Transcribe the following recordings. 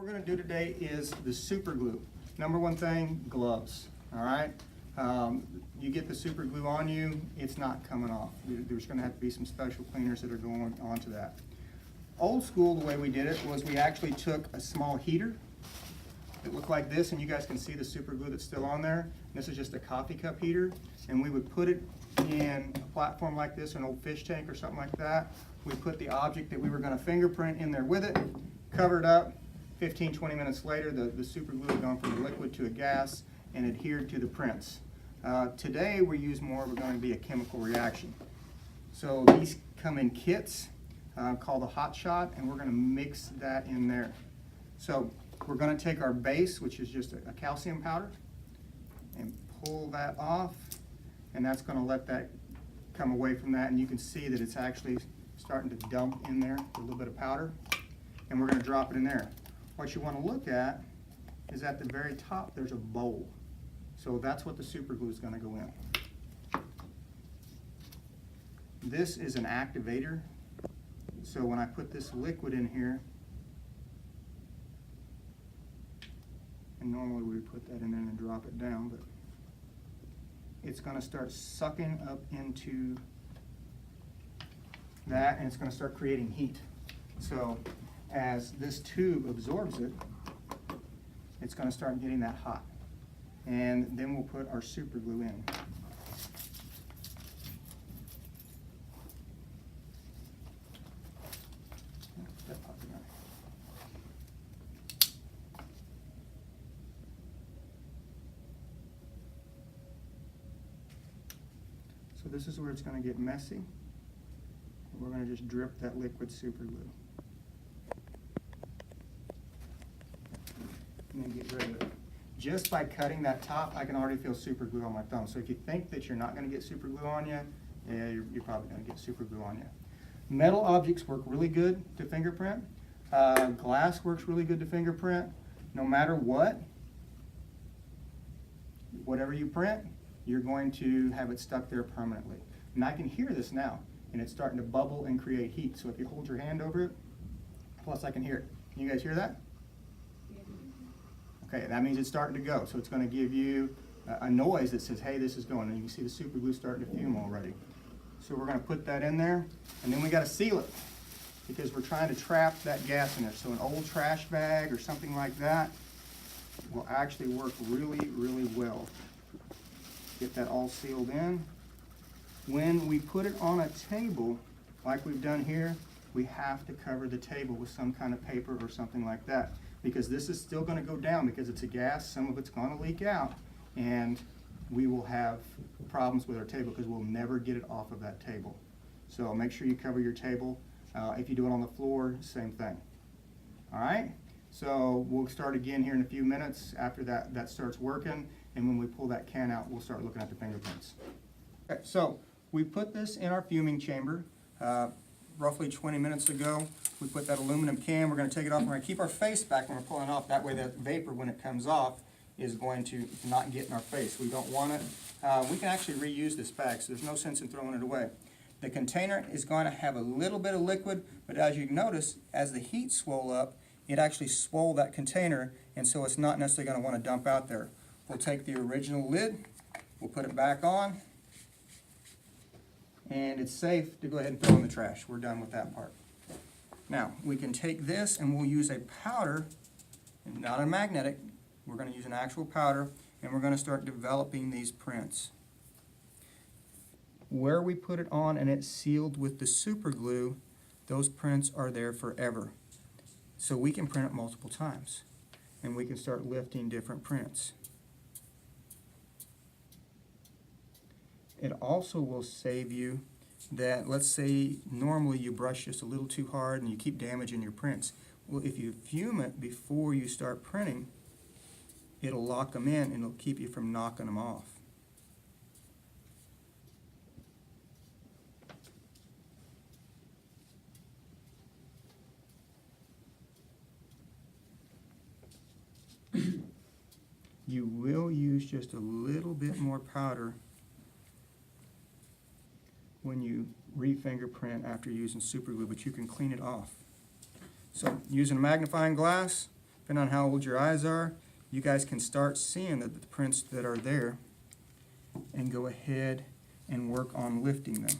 we're going to do today is the super glue. Number one thing, gloves. All right. You get the super glue on you, it's not coming off. There's going to have to be some special cleaners that are going onto that. Old school, the way we did it was we actually took a small heater that looked like this, and you guys can see the super glue that's still on there. This is just a coffee cup heater, and we would put it in a platform like this, an old fish tank or something like that. We put the object that we were going to fingerprint in there with it, covered up. 15-20 minutes later, the super glue had gone from a liquid to a gas and adhered to the prints. Today we use more of going to be a chemical reaction. So these come in kits called a hot shot, and we're going to mix that in there. So we're going to take our base, which is just a calcium powder, and pull that off, and that's going to let that come away from that, and you can see that it's actually starting to dump in there, a little bit of powder, and we're going to drop it in there. What you want to look at is at the very top there's a bowl. So that's what the super glue is going to go in. This is an activator. So when I put this liquid in here, and normally we would put that in there and drop it down, but it's going to start sucking up into that, and it's going to start creating heat. So as this tube absorbs it, it's going to start getting that hot. And then we'll put our super glue in. So this is where it's going to get messy. We're going to just drip that liquid super glue. And then get rid of it. Just by cutting that top, I can already feel super glue on my thumb. So if you think that you're not going to get super glue on you, yeah, you're probably going to get super glue on you. Metal objects work really good to fingerprint. Glass works really good to fingerprint. No matter what, whatever you print, you're going to have it stuck there permanently. And I can hear this now, and it's starting to bubble and create heat. So if you hold your hand over it, plus I can hear it. Can you guys hear that? Okay, that means it's starting to go. So it's going to give you a noise that says, hey, this is going. And you can see the super glue starting to fume already. So we're going to put that in there, and then we got to seal it because we're trying to trap that gas in it. So an old trash bag or something like that will actually work really, really well. Get that all sealed in. When we put it on a table, like we've done here, we have to cover the table with some kind of paper or something like that, because this is still going to go down because it's a gas. Some of it's going to leak out, and we will have problems with our table because we'll never get it off of that table. So make sure you cover your table. If you do it on the floor, same thing. All right? So we'll start again here in a few minutes after that starts working, and when we pull that can out, we'll start looking at the fingerprints. Okay, so we put this in our fuming chamber. Roughly 20 minutes ago, we put that aluminum can. We're going to take it off. We're going to keep our face back when we're pulling it off. That way that vapor, when it comes off, is going to not get in our face. We don't want it. We can actually reuse this bag, so there's no sense in throwing it away. The container is going to have a little bit of liquid, but as you notice, as the heat swole up, it actually swole that container, and so it's not necessarily going to want to dump out there. We'll take the original lid, we'll put it back on, and it's safe to go ahead and throw in the trash. We're done with that part. Now, we can take this and we'll use a powder, not a magnetic. We're going to use an actual powder, and we're going to start developing these prints. Where we put it on and it's sealed with the super glue, those prints are there forever. So we can print it multiple times, and we can start lifting different prints. It also will save you that, let's say normally you brush just a little too hard and you keep damaging your prints. Well, if you fume it before you start printing, it'll lock them in and it'll keep you from knocking them off. You will use just a little bit more powder when you re-fingerprint after using super glue, but you can clean it off. So using a magnifying glass, depending on how old your eyes are, you guys can start seeing the prints that are there and go ahead and work on lifting them.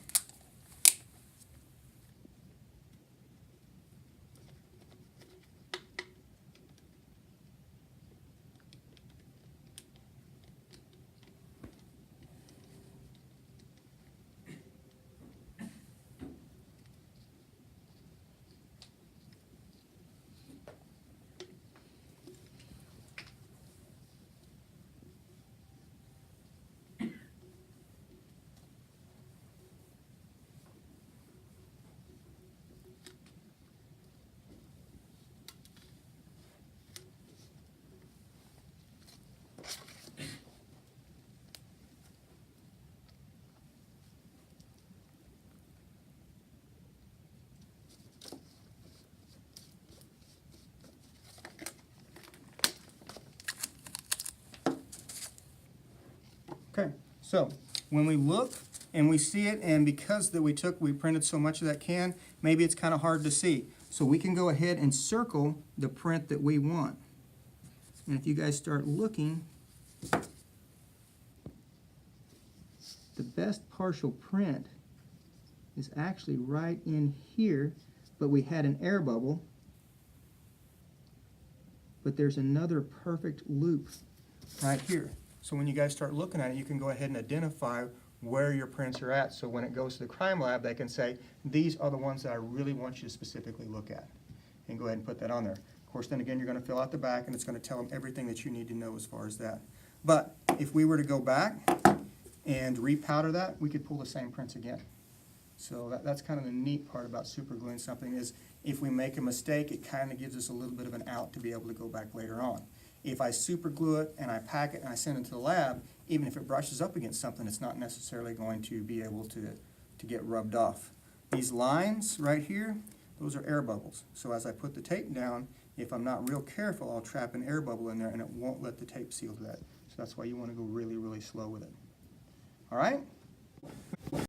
Okay, so when we look and we see it, and because we printed so much of that can, maybe it's kind of hard to see. So we can go ahead and circle the print that we want. And if you guys start looking, the best partial print is actually right in here, but we had an air bubble. But there's another perfect loop right here. So when you guys start looking at it, you can go ahead and identify where your prints are at. So when it goes to the crime lab, they can say, these are the ones that I really want you to specifically look at. And go ahead and put that on there. Of course, then again, you're going to fill out the back, and it's going to tell them everything that you need to know as far as that. But if we were to go back and repowder that, we could pull the same prints again. So that's kind of the neat part about super gluing something, is if we make a mistake, it kind of gives us a little bit of an out to be able to go back later on. If I super glue it and I pack it and I send it to the lab, even if it brushes up against something, it's not necessarily going to be able to get rubbed off. These lines right here, those are air bubbles. So as I put the tape down, if I'm not real careful, I'll trap an air bubble in there and it won't let the tape seal to that. So that's why you want to go really, really slow with it. All right?